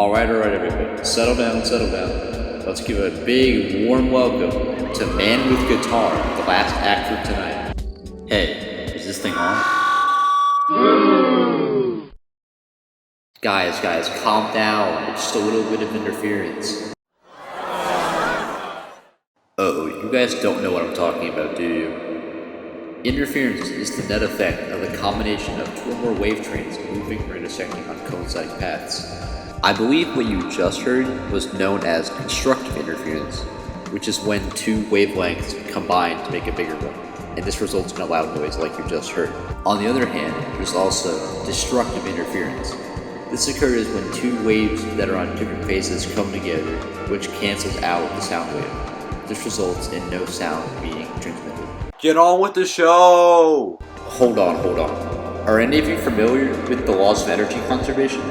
Alright, everybody. Settle down, settle down. Let's give a big, warm welcome to Man with Guitar, the last act for tonight. Hey, is this thing on? Guys, calm down. It's just a little bit of interference. Uh-oh, you guys don't know what I'm talking about, do you? Interference is the net effect of the combination of two or more wave trains moving or intersecting on coinciding paths. I believe what you just heard was known as constructive interference, which is when two wavelengths combine to make a bigger one, and this results in a loud noise like you just heard. On the other hand, there's also destructive interference. This occurs when two waves that are on different phases come together, which cancels out the sound wave. This results in no sound being transmitted. Get on with the show! Hold on. Are any of you familiar with the laws of energy conservation?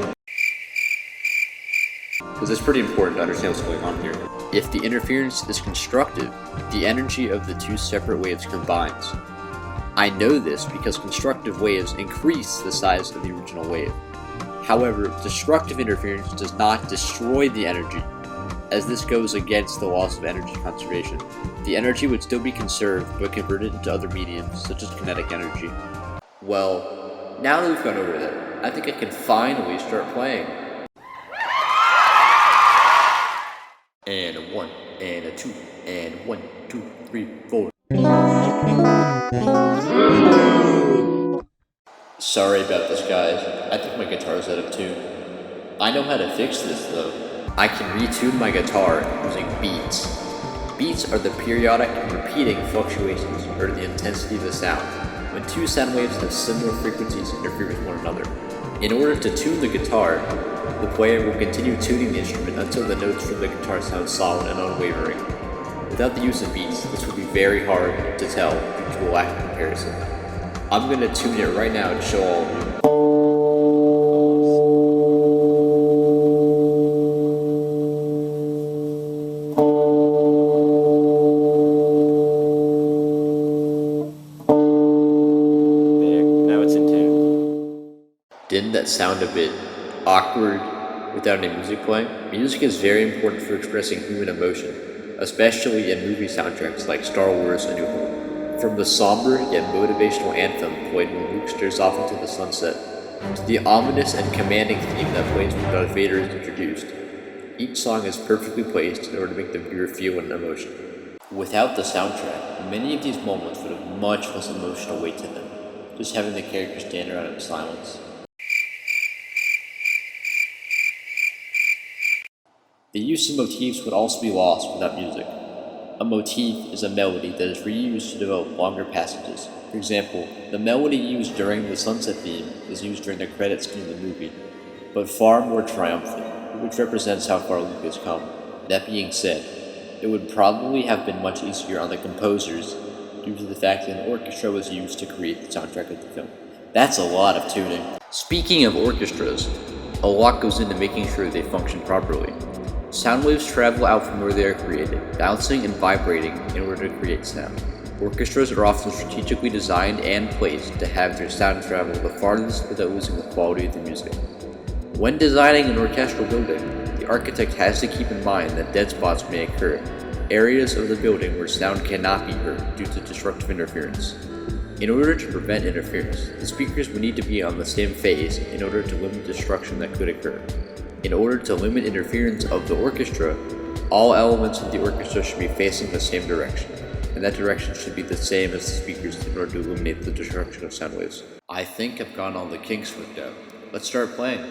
Because it's pretty important to understand what's going on here. If the interference is constructive, the energy of the two separate waves combines. I know this because constructive waves increase the size of the original wave. However, destructive interference does not destroy the energy, as this goes against the laws of energy conservation. The energy would still be conserved, but converted into other mediums, such as kinetic energy. Well, now that we've gone over that, I think I can finally start playing. And a 1, and a 2, and 1, 2, 3, 4. Sorry about this, guys. I think my guitar's out of tune. I know how to fix this, though. I can retune my guitar using beats. Beats are the periodic and repeating fluctuations, or the intensity of the sound, when two sound waves have similar frequencies interfere with one another. In order to tune the guitar, the player will continue tuning the instrument until the notes from the guitar sound solid and unwavering. Without the use of beats, this would be very hard to tell due to a lack of comparison. I'm going to tune it right now to show all of you. Didn't that sound a bit awkward without any music playing? Music is very important for expressing human emotion, especially in movie soundtracks like Star Wars: A New Hope. From the somber yet motivational anthem played when Luke stares off into the sunset, to the ominous and commanding theme that plays when Darth Vader is introduced, each song is perfectly placed in order to make the viewer feel an emotion. Without the soundtrack, many of these moments would have much less emotional weight to them, just having the characters stand around in silence. The use of motifs would also be lost without music. A motif is a melody that is reused to develop longer passages. For example, the melody used during the sunset theme is used during the credits scene of the movie, but far more triumphant, which represents how far Luke has come. That being said, it would probably have been much easier on the composers due to the fact that an orchestra was used to create the soundtrack of the film. That's a lot of tuning. Speaking of orchestras, a lot goes into making sure they function properly. Sound waves travel out from where they are created, bouncing and vibrating in order to create sound. Orchestras are often strategically designed and placed to have their sound travel the farthest without losing the quality of the music. When designing an orchestral building, the architect has to keep in mind that dead spots may occur, areas of the building where sound cannot be heard due to disruptive interference. In order to prevent interference, the speakers would need to be on the same phase in order to limit destruction that could occur. In order to limit interference of the orchestra, all elements of the orchestra should be facing the same direction, and that direction should be the same as the speakers in order to eliminate the destruction of sound waves. I think I've gotten all the kinks worked out. Let's start playing.